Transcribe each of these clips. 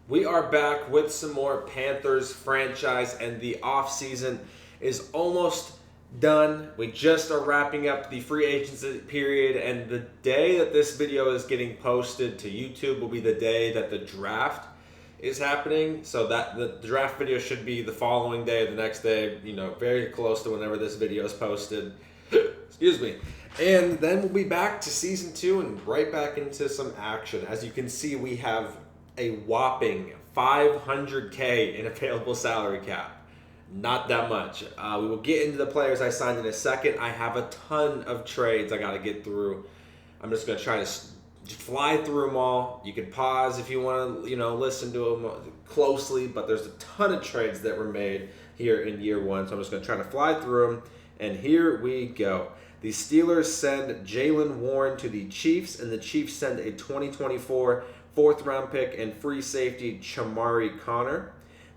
We are back with some more Panthers franchise, and the offseason is almost done. We just are wrapping up the free agency period, and the day that this video is getting posted to YouTube will be the day that the draft is happening. So that the draft video should be the following day, the next day, very close to whenever this video is posted. Excuse me. And then we'll be back to season 2 and right back into some action. As you can see, we have a whopping $500K in available salary cap. Not that much. We will get into the players I signed in a second. I have a ton of trades I got to get through. I'm just going to try to fly through them all. You can pause if you want to, listen to them closely, but there's a ton of trades that were made here in year 1, so I'm just going to try to fly through them. And here we go. The Steelers send Jaylen Warren to the Chiefs, and the Chiefs send a 2024 fourth-round pick and free safety Chamari Connor.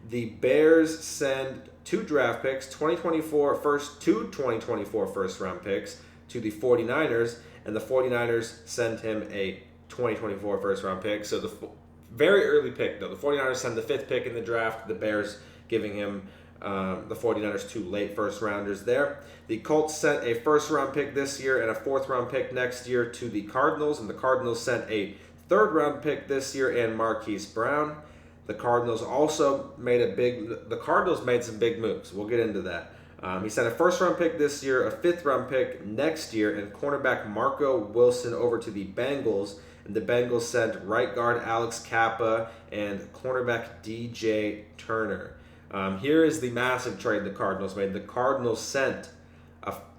The Bears send 2 draft picks, 2024 first-round picks to the 49ers, and the 49ers send him a 2024 first-round pick. So the very early pick, though. The 49ers send the 5th pick in the draft, the Bears giving him the 49ers 2 late first-rounders there. The Colts sent a first-round pick this year and a 4th-round pick next year to the Cardinals, and the Cardinals sent a 3rd-round pick this year and Marquise Brown. The Cardinals also made some big moves. We'll get into that. He sent a 1st-round pick this year, a 5th-round pick next year, and cornerback Marco Wilson over to the Bengals. And the Bengals sent right guard Alex Kappa and cornerback DJ Turner. Here is the massive trade the Cardinals made. The Cardinals sent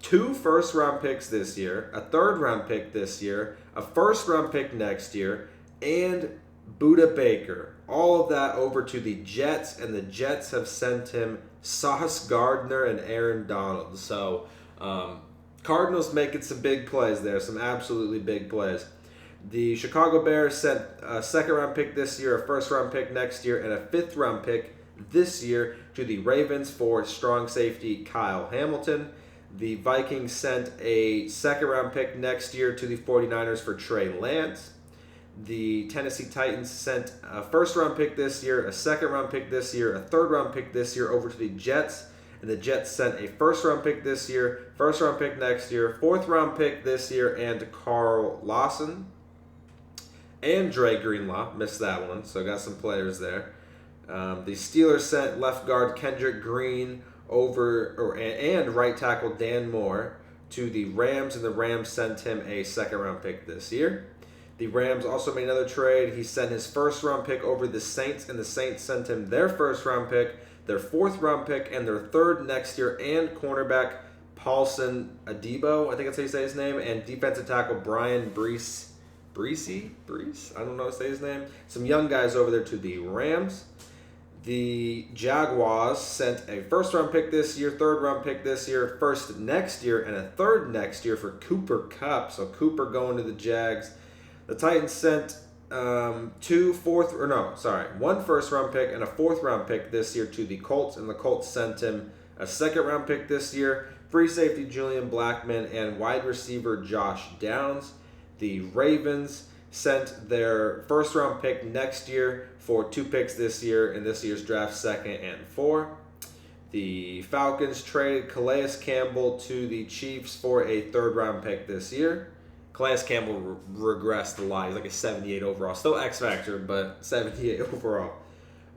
2 first-round picks this year, a 3rd-round pick this year, a 1st-round pick next year, and Budda Baker. All of that over to the Jets, and the Jets have sent him Sauce Gardner and Aaron Donald. So, Cardinals making some big plays there, some absolutely big plays. The Chicago Bears sent a 2nd-round pick this year, a 1st-round pick next year, and a 5th-round pick this year to the Ravens for strong safety Kyle Hamilton. The Vikings sent a 2nd-round pick next year to the 49ers for Trey Lance. The Tennessee Titans sent a 1st-round pick this year, a 2nd-round pick this year, a 3rd-round pick this year over to the Jets. And the Jets sent a 1st-round pick this year, 1st-round pick next year, 4th-round pick this year, and Carl Lawson. And Dre Greenlaw, missed that one, so got some players there. The Steelers sent left guard Kendrick Green and right tackle Dan Moore to the Rams, and the Rams sent him a 2nd-round pick this year. The Rams also made another trade. He sent his 1st-round pick over to the Saints, and the Saints sent him their 1st-round pick, their 4th-round pick, and their 3rd next year, and cornerback Paulson Adebo, I think that's how you say his name, and defensive tackle Brian Brees? I don't know how to say his name. Some young guys over there to the Rams. The Jaguars sent a 1st-round pick this year, 3rd-round pick this year, 1st next year, and a 3rd next year for Cooper Kupp. So Cooper going to the Jags. The Titans sent 1 1st-round pick and a 4th-round pick this year to the Colts, and the Colts sent him a 2nd-round pick this year, free safety Julian Blackmon, and wide receiver Josh Downs. The Ravens sent their 1st-round pick next year for 2 picks this year in this year's draft, 2nd and 4. The Falcons traded Calais Campbell to the Chiefs for a 3rd-round pick this year. Calais Campbell regressed a lot. He's like a 78 overall. Still X Factor, but 78 overall.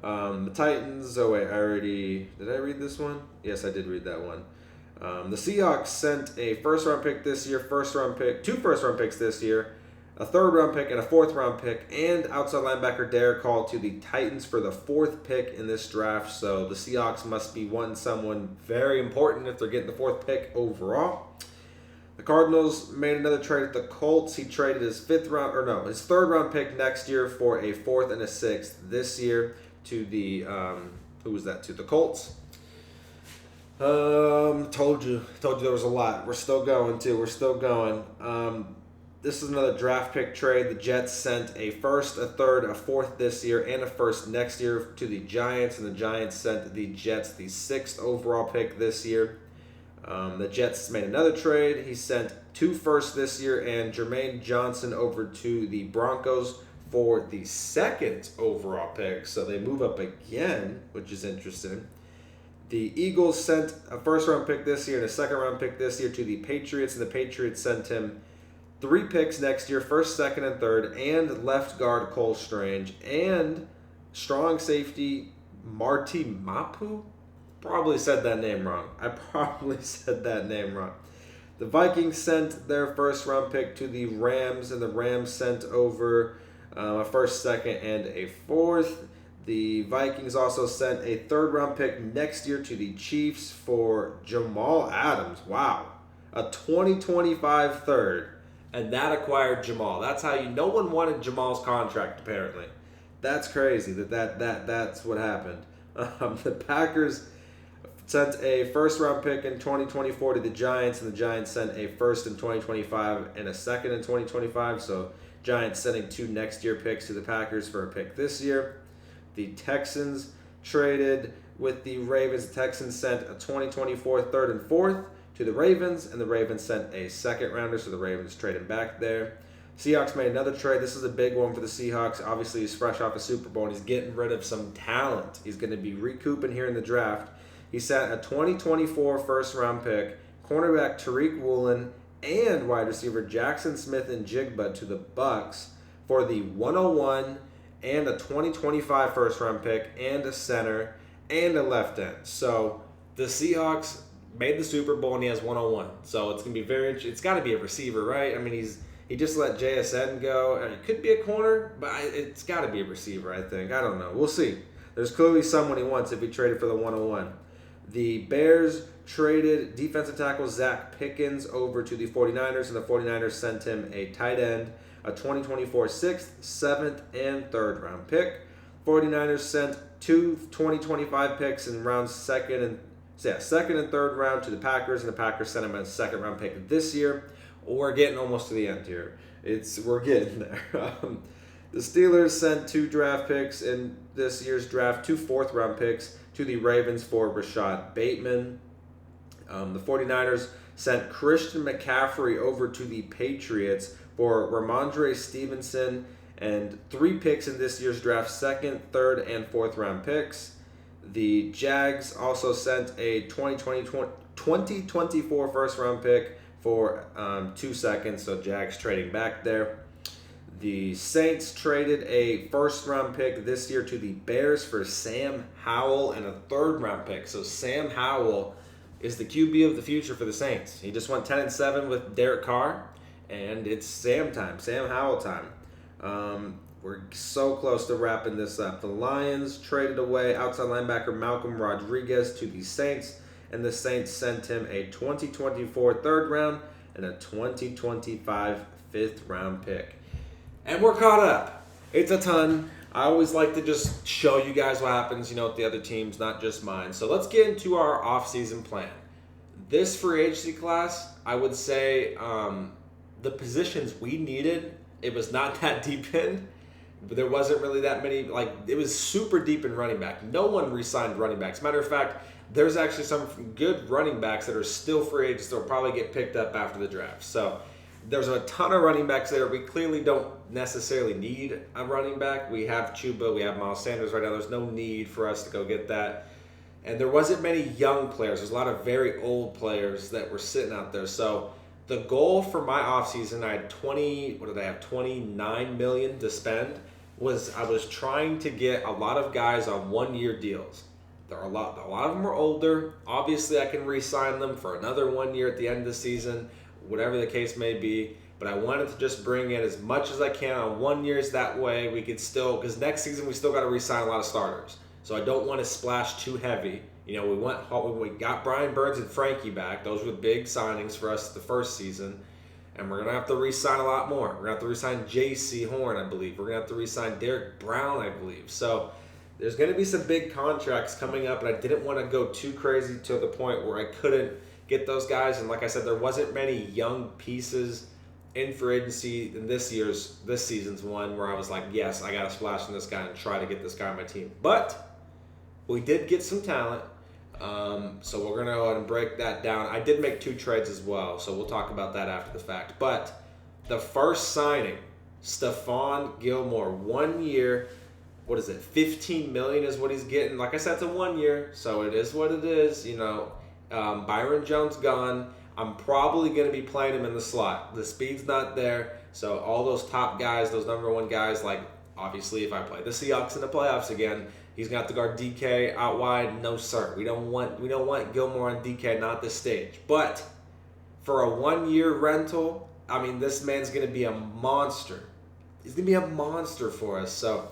The Titans, did I read this one? Yes, I did read that one. The Seahawks sent a 1st-round pick this year, 2 1st-round picks this year, a 3rd-round pick, and a 4th-round pick, and outside linebacker Derek Hall to the Titans for the 4th pick in this draft. So the Seahawks must be wanting someone very important if they're getting the 4th pick overall. The Cardinals made another trade at the Colts. He traded his 3rd-round pick next year for a 4th and a 6th this year to the to the Colts. Told you there was a lot. We're still going. This is another draft pick trade. The Jets sent a 1st, a 3rd, a 4th this year, and a 1st next year to the Giants, and the Giants sent the Jets the 6th overall pick this year. The Jets made another trade. He sent 2 firsts this year and Jermaine Johnson over to the Broncos for the second overall pick. So they move up again, which is interesting. The Eagles sent a first-round pick this year and a second-round pick this year to the Patriots, and the Patriots sent him 3 picks next year, first, second, and third, and left guard Cole Strange, and strong safety Marty Mapu. Probably said that name wrong. The Vikings sent their first-round pick to the Rams, and the Rams sent over a first, second, and a fourth. The Vikings also sent a third-round pick next year to the Chiefs for Jamal Adams. Wow. A 2025 third. And that acquired Jamal. That's how no one wanted Jamal's contract, apparently. That's crazy that's what happened. The Packers sent a first-round pick in 2024 to the Giants, and the Giants sent a first in 2025 and a second in 2025. So Giants sending 2 next-year picks to the Packers for a pick this year. The Texans traded with the Ravens. The Texans sent a 2024 third and fourth to the Ravens, and the Ravens sent a second rounder, so the Ravens traded back there. Seahawks made another trade. This is a big one for the Seahawks. Obviously, he's fresh off a Super Bowl, and he's getting rid of some talent. He's going to be recouping here in the draft. He sent a 2024 first-round pick, cornerback Tariq Woolen, and wide receiver Jackson Smith and Jigba to the Bucks for the 101 and a 2025 first-round pick and a center and a left end. So the Seahawks made the Super Bowl and he has 101. So it's going to be it's got to be a receiver, right? I mean, he just let JSN go. It could be a corner, but it's got to be a receiver, I think. I don't know. We'll see. There's clearly someone he wants if he traded for the 101. The Bears traded defensive tackle Zach Pickens over to the 49ers, and the 49ers sent him a tight end, a 2024 6th, 7th, and 3rd round pick. 49ers sent 2 2025 picks in rounds second and 3rd round to the Packers, and the Packers sent him a 2nd round pick this year. We're getting almost to the end here. We're getting there. The Steelers sent 2 draft picks in this year's draft, 2 4th round picks to the Ravens for Rashad Bateman. The 49ers sent Christian McCaffrey over to the Patriots for Ramondre Stevenson and 3 picks in this year's draft, 2nd, 3rd, and 4th round picks. The Jags also sent a 2024 first round pick for 2 seconds, so Jags trading back there. The Saints traded a first round pick this year to the Bears for Sam Howell and a 3rd round pick. So Sam Howell is the QB of the future for the Saints. He just went 10-7 with Derek Carr, and it's Sam Howell time. We're so close to wrapping this up. The Lions traded away outside linebacker Malcolm Rodriguez to the Saints, and the Saints sent him a 2024 3rd round and a 2025 5th round pick. And we're caught up. It's a ton. I always like to just show you guys what happens, with the other teams, not just mine. So let's get into our offseason plan. This free agency class, I would say the positions we needed, it was not that deep in. But there wasn't really that many, it was super deep in running back. No one re-signed running backs. Matter of fact, there's actually some good running backs that are still free agents that will probably get picked up after the draft. So there's a ton of running backs there. We clearly don't necessarily need a running back. We have Chuba, we have Miles Sanders right now. There's no need for us to go get that. And there wasn't many young players. There's a lot of very old players that were sitting out there. So the goal for my offseason, I had $29 million to spend, I was trying to get a lot of guys on 1-year deals. There are a lot of them are older. Obviously, I can re-sign them for another 1 year at the end of the season, whatever the case may be. But I wanted to just bring in as much as I can on 1 years. That way we could still, because next season we still got to re-sign a lot of starters. So I don't want to splash too heavy. We got Brian Burns and Frankie back. Those were big signings for us the first season. And we're going to have to re-sign a lot more. We're going to have to re-sign J.C. Horn, I believe. We're going to have to re-sign Derek Brown, I believe. So there's going to be some big contracts coming up, and I didn't want to go too crazy to the point where I couldn't get those guys. And like I said, there wasn't many young pieces in free agency in this season's one where I was like, yes, I got to splash on this guy and try to get this guy on my team. But we did get some talent. So we're going to go ahead and break that down. I did make 2 trades as well, so we'll talk about that after the fact. But the first signing Stephon Gilmore, 1 year. What is it? $15 million is what he's getting. Like I said, it's a 1 year, so it is what it is. Byron Jones gone. I'm probably going to be playing him in the slot. The speed's not there, so all those top guys, those number one guys, like obviously if I play the Seahawks in the playoffs again, he's going to have to guard DK out wide. No sir, we don't want Gilmore on DK, not this stage. But for a 1 year rental, I mean, this man's going to be a monster. He's going to be a monster for us. So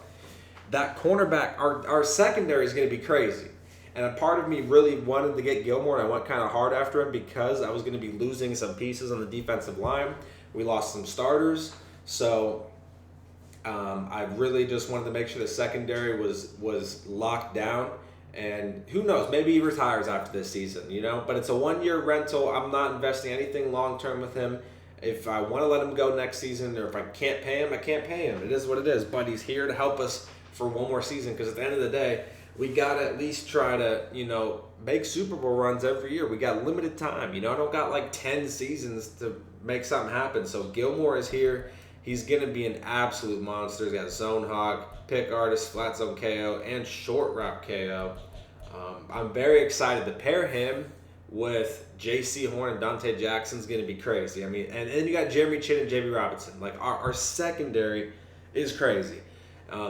that cornerback, our secondary is going to be crazy. And a part of me really wanted to get Gilmore, and I went kind of hard after him because I was going to be losing some pieces on the defensive line. We lost some starters. So I really just wanted to make sure the secondary was locked down. And who knows, maybe he retires after this season, But it's a 1 year rental. I'm not investing anything long-term with him. If I want to let him go next season, or if I can't pay him, I can't pay him. It is what it is. But he's here to help us for one more season, because at the end of the day, we got to at least try to, make Super Bowl runs every year. We got limited time. I don't got like 10 seasons to make something happen. So Gilmore is here. He's going to be an absolute monster. He's got zone hog, pick artist, flat zone KO, and short route KO. I'm very excited to pair him with J.C. Horn and Dante Jackson's going to be crazy. I mean, and then you got Jeremy Chin and J.B. Robinson. Like, our secondary is crazy.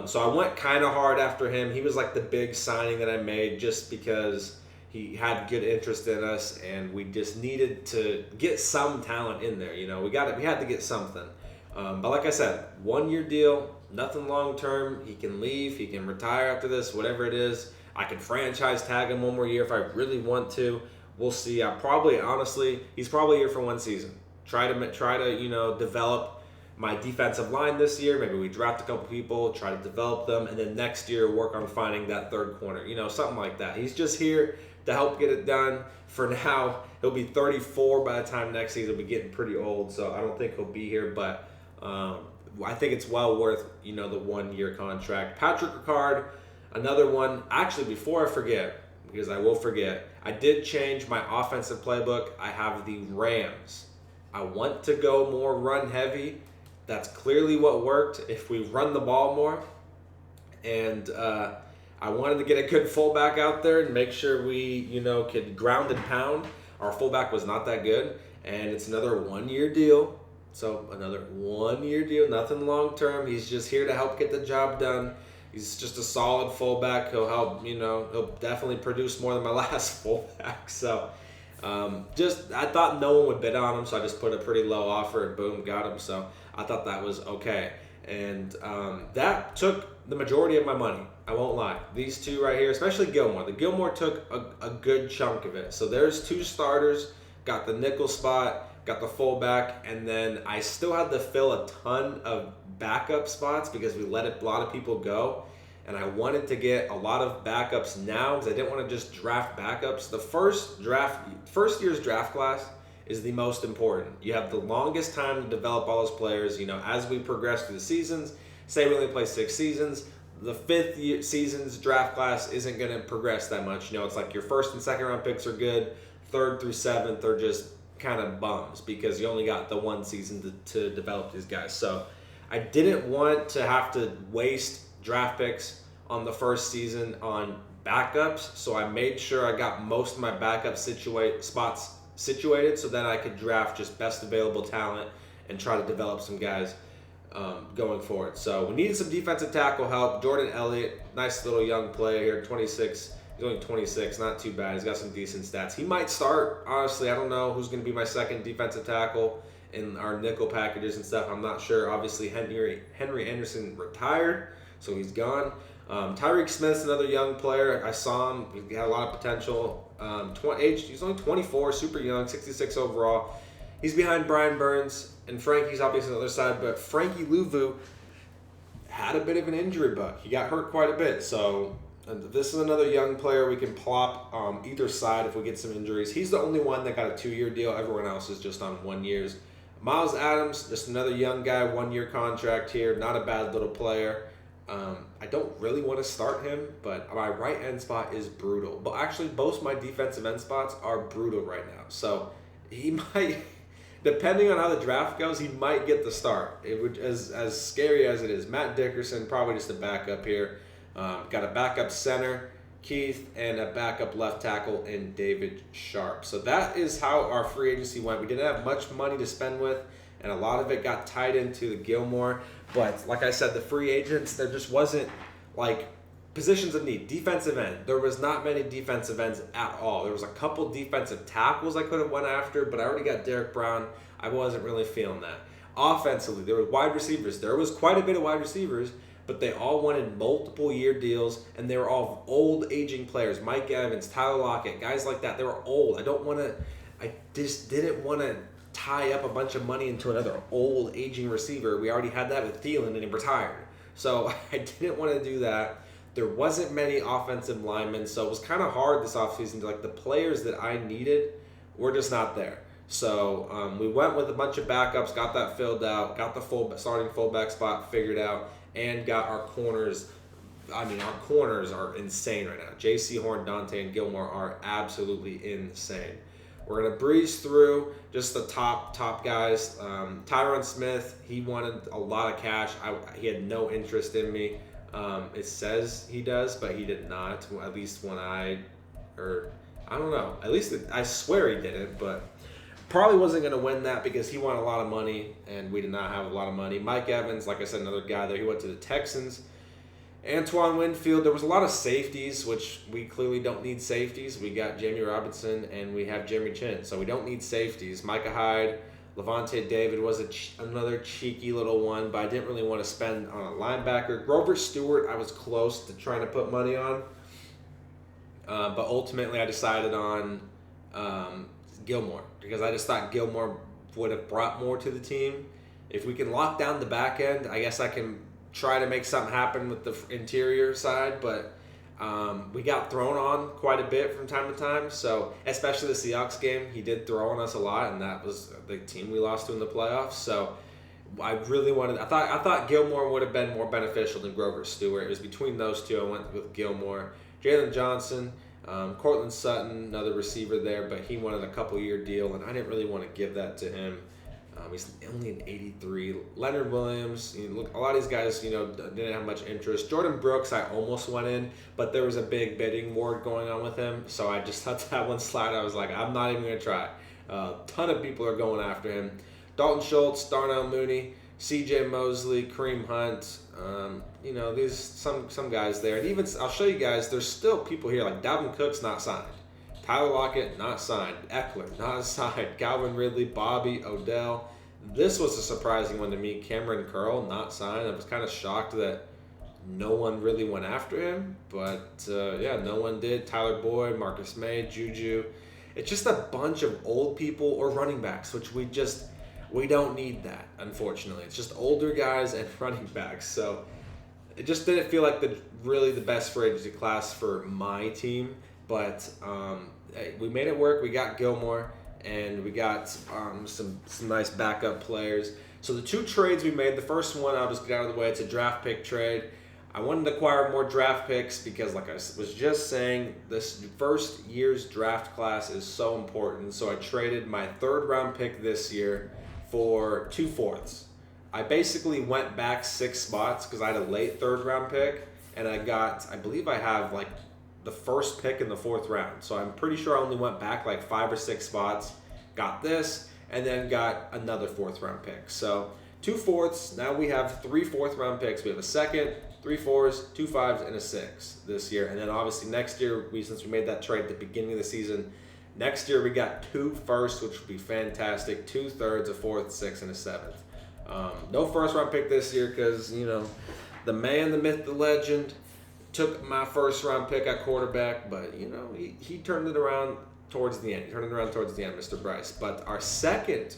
So I went kind of hard after him. He was like the big signing that I made just because he had good interest in us, and we just needed to get some talent in there. We had to get something. But like I said, 1 year deal, nothing long term. He can leave, he can retire after this, whatever it is. I can franchise tag him 1 more year if I really want to. We'll see. He's probably here for 1 season. Try to develop my defensive line this year. Maybe we draft a couple people, try to develop them, and then next year work on finding that third corner. Something like that. He's just here to help get it done. For now, he'll be 34 by the time next season. He'll be getting pretty old, so I don't think he'll be here, but I think it's well worth, the 1 year contract. Patrick Ricard, another one. Actually, before I forget, because I will forget, I did change my offensive playbook. I have the Rams. I want to go more run heavy. That's clearly what worked if we run the ball more. And I wanted to get a good fullback out there and make sure we, could ground and pound. Our fullback was not that good. And it's another 1 year deal. So another 1 year deal, nothing long term. He's just here to help get the job done. He's just a solid fullback. He'll help, he'll definitely produce more than my last fullback. So I thought no one would bid on him, so I just put a pretty low offer and boom, got him. So I thought that was okay. And that took the majority of my money. I won't lie. These two right here, especially Gilmore. The Gilmore took a good chunk of it. So there's 2 starters, got the nickel spot, got the fullback, and then I still had to fill a ton of backup spots because we let a lot of people go. And I wanted to get a lot of backups now because I didn't want to just draft backups. The first year's draft class is the most important. You have the longest time to develop all those players. As we progress through the seasons, say we only play 6 seasons, the 5th season's draft class isn't going to progress that much. It's like your 1st and 2nd round picks are good. 3rd through 7th are just kind of bums because you only got the 1 season to develop these guys. So I didn't want to have to waste draft picks on the first season on backups, so I made sure I got most of my backup spots situated so that I could draft just best available talent and try to develop some guys going forward. So we needed some defensive tackle help. Jordan Elliott, nice little young player here, 26. He's only 26, not too bad. He's got some decent stats. He might start. Honestly, I don't know who's going to be my second defensive tackle in our nickel packages and stuff. I'm not sure. Obviously, Henry Anderson retired, so he's gone. Tyreek Smith's another young player. I saw him. He had a lot of potential. He's only 24, super young, 66 overall. He's behind Brian Burns, and Frankie's obviously on the other side, but Frankie Louvu had a bit of an injury bug. He got hurt quite a bit, so this is another young player we can plop either side if we get some injuries. He's the only one that got a 2 year deal. Everyone else is just on 1 year's. Miles Adams, just another young guy, 1 year contract here. Not a bad little player. I don't really want to start him, but my right end spot is brutal. But actually, both my defensive end spots are brutal right now. So he might depending on how the draft goes, he might get the start. It would, as scary as it is. Matt Dickerson, probably just a backup here. Got a backup center, Keith, and a backup left tackle in David Sharp. So that is how our free agency went. We didn't have much money to spend with, and a lot of it got tied into the Gilmore. But like I said, the free agents, there just wasn't like positions of need. Defensive end, there was not many defensive ends at all. There was a couple defensive tackles I could have went after, but I already got Derek Brown. I wasn't really feeling that. Offensively, there were wide receivers. There was quite a bit of wide receivers, but they all wanted multiple year deals, and they were all old, aging players. Mike Evans, Tyler Lockett, guys like that. They were old. I just didn't want to tie up a bunch of money into another old, aging receiver. We already had that with Thielen, and he retired. So I didn't want to do that. There wasn't many offensive linemen, so it was kind of hard this offseason. Like, the players that I needed were just not there. So we went with a bunch of backups, got that filled out, got the starting fullback spot figured out, and got our corners. I mean, our corners are insane right now. J.C. Horn, Dante, and Gilmore are absolutely insane. We're going to breeze through just the top guys. Tyron Smith, he wanted a lot of cash. He had no interest in me. It says he does, but he did not, at least when I don't know. At least I swear he didn't, but probably wasn't going to win that because he won a lot of money, and we did not have a lot of money. Mike Evans, like I said, another guy there. He went to the Texans. Antoine Winfield, there was a lot of safeties, which we clearly don't need safeties. We got Jamie Robinson, and we have Jeremy Chin, so we don't need safeties. Micah Hyde, Levante David was another cheeky little one, but I didn't really want to spend on a linebacker. Grover Stewart, I was close to trying to put money on, but ultimately I decided on Gilmore, because I just thought Gilmore would have brought more to the team. If we can lock down the back end, I guess I can try to make something happen with the interior side, but we got thrown on quite a bit from time to time. So especially the Seahawks game, he did throw on us a lot, and that was the team we lost to in the playoffs. So I really wanted. I thought Gilmore would have been more beneficial than Grover Stewart. It was between those two. I went with Gilmore. Jalen Johnson. Cortland Sutton, another receiver there, but he wanted a couple-year deal, and I didn't really want to give that to him. He's only an 83. Leonard Williams, a lot of these guys, didn't have much interest. Jordan Brooks, I almost went in, but there was a big bidding war going on with him, so I just let that one slide. I was like, I'm not even going to try. A ton of people are going after him. Dalton Schultz, Darnell Mooney, C.J. Mosley, Kareem Hunt, these some guys there. And even, I'll show you guys, there's still people here, like Dalvin Cook's not signed. Tyler Lockett, not signed. Eckler, not signed. Calvin Ridley, Bobby, Odell. This was a surprising one to me. Cameron Curl, not signed. I was kind of shocked that no one really went after him. But, no one did. Tyler Boyd, Marcus May, Juju. It's just a bunch of old people or running backs, which we don't need that, unfortunately. It's just older guys and running backs. So it just didn't feel like the best free agency class for my team. But we made it work. We got Gilmore, and we got some nice backup players. So the two trades we made, the first one, I'll just get out of the way. It's a draft pick trade. I wanted to acquire more draft picks because, like I was just saying, this first year's draft class is so important. So I traded my third-round pick this year for 2 fourths. I basically went back 6 spots because I had a late third-round pick, and I believe I have like the first pick in the 4th round. So I'm pretty sure I only went back like 5 or 6 spots, got this, and then got another 4th round pick. So 2 fourths. Now we have 3 4th round picks. We have a 2nd, 3 4s, 2 5s, and a 6 this year. And then obviously next year, since we made that trade at the beginning of the season, next year we got 2 firsts, which would be fantastic. 2 thirds, a 4th, 6, and a 7th. No 1st round pick this year because, the man, the myth, the legend, took my 1st round pick at quarterback, but he turned it around towards the end. Mr. Bryce. But our second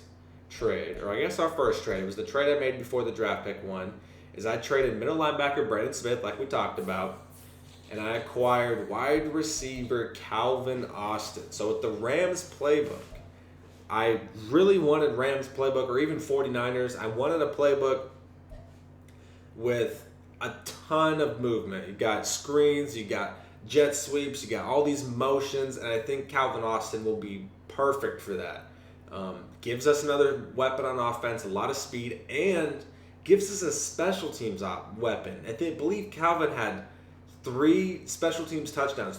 trade, or I guess our first trade, it was the trade I made before the draft pick one, is I traded middle linebacker Brandon Smith, like we talked about, and I acquired wide receiver Calvin Austin. So with the Rams playbook, I really wanted Rams playbook, or even 49ers. I wanted a playbook with a ton of movement. You got screens, you got jet sweeps, you got all these motions, and I think Calvin Austin will be perfect for that. Gives us another weapon on offense, a lot of speed, and gives us a special teams weapon. I believe Calvin had 3 or 4 special teams touchdowns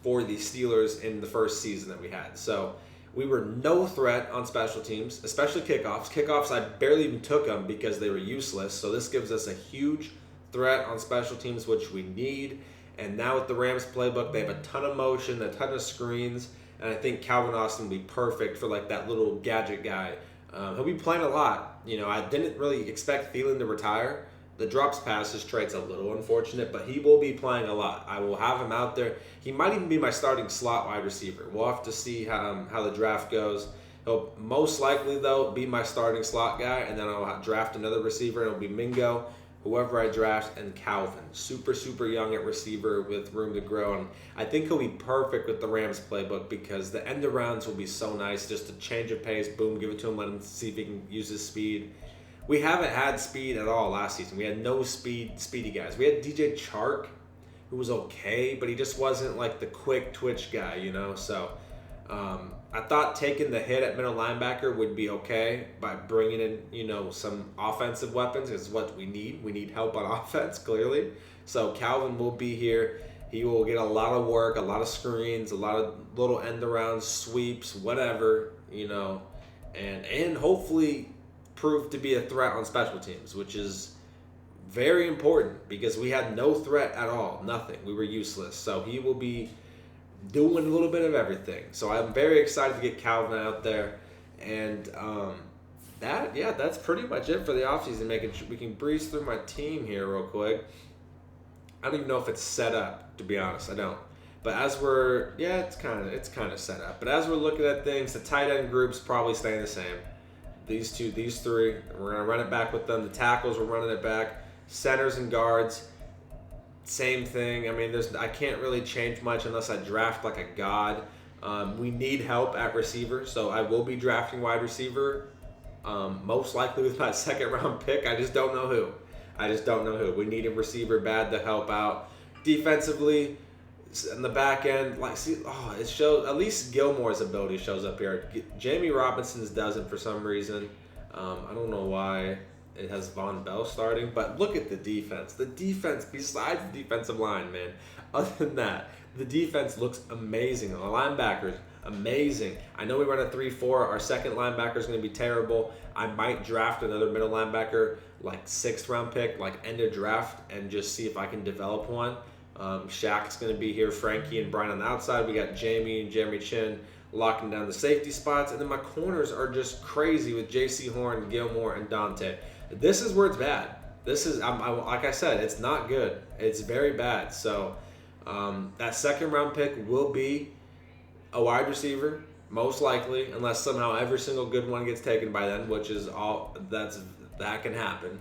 for the Steelers in the first season that we had. So we were no threat on special teams, especially kickoffs. Kickoffs, I barely even took them because they were useless. So this gives us a huge threat on special teams, which we need. And now with the Rams playbook, they have a ton of motion, a ton of screens, and I think Calvin Austin will be perfect for like that little gadget guy. He'll be playing a lot. I didn't really expect Thielen to retire. The drops passes trait's a little unfortunate, but he will be playing a lot. I will have him out there. He might even be my starting slot wide receiver. We'll have to see how the draft goes. He'll most likely, though, be my starting slot guy, and then I'll draft another receiver, and it'll be Mingo, whoever I draft, and Calvin. Super, super young at receiver with room to grow, and I think he'll be perfect with the Rams playbook because the end arounds will be so nice. Just a change of pace, boom, give it to him, let him see if he can use his speed. We haven't had speed at all last season. We had no speedy guys. We had DJ Chark, who was okay, but he just wasn't like the quick twitch guy, So I thought taking the hit at middle linebacker would be okay by bringing in, some offensive weapons is what we need. We need help on offense, clearly. So Calvin will be here. He will get a lot of work, a lot of screens, a lot of little end arounds, sweeps, whatever, and hopefully prove to be a threat on special teams, which is very important because we had no threat at all, nothing. We were useless. So he will be doing a little bit of everything. So I'm very excited to get Calvin out there. And that's pretty much it for the offseason. We can breeze through my team here real quick. I don't even know if it's set up, to be honest. I don't. But as it's kind of set up. But as we're looking at things, the tight end group's probably staying the same. These 3, we're going to run it back with them. The tackles, we're running it back. Centers and guards, same thing. I mean, I can't really change much unless I draft like a god. We need help at receiver, so I will be drafting wide receiver, most likely with my second-round pick. I just don't know who. We need a receiver bad to help out. Defensively, in the back end, it shows at least Gilmore's ability shows up here. Jamie Robinson's doesn't for some reason. I don't know why it has Von Bell starting, but look at the defense. The defense, besides the defensive line, man. Other than that, the defense looks amazing. The linebackers, amazing. I know we run a 3-4. Our second linebacker is going to be terrible. I might draft another middle linebacker, like 6th-round pick, like end of draft, and just see if I can develop one. Shaq's going to be here. Frankie and Brian on the outside. We got Jamie and Jeremy Chin locking down the safety spots. And then my corners are just crazy with J.C. Horn, Gilmore, and Dante. This is where it's bad. This is, like I said, it's not good. It's very bad. So that second-round pick will be a wide receiver, most likely, unless somehow every single good one gets taken by then, which is that can happen.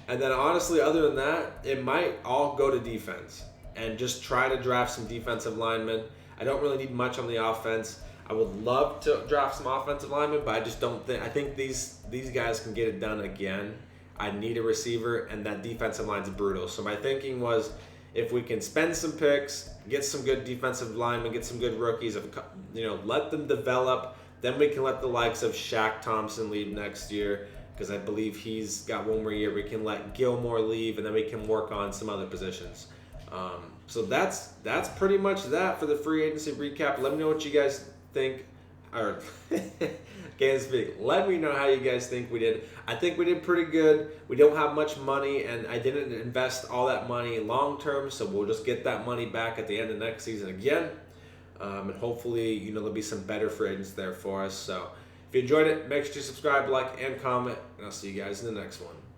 And then honestly, other than that, it might all go to defense and just try to draft some defensive linemen. I don't really need much on the offense. I would love to draft some offensive linemen, but I just don't think. I think these guys can get it done again. I need a receiver, and that defensive line's brutal. So my thinking was, if we can spend some picks, get some good defensive linemen, get some good rookies, let them develop, then we can let the likes of Shaq Thompson leave next year. Because I believe he's got one more year. We can let Gilmore leave, and then we can work on some other positions. So that's pretty much that for the free agency recap. Let me know what you guys think. Or can't speak. Let me know how you guys think we did. I think we did pretty good. We don't have much money, and I didn't invest all that money long term. So we'll just get that money back at the end of next season again. And hopefully, there'll be some better free agents there for us. So if you enjoyed it, make sure to subscribe, like, and comment, and I'll see you guys in the next one.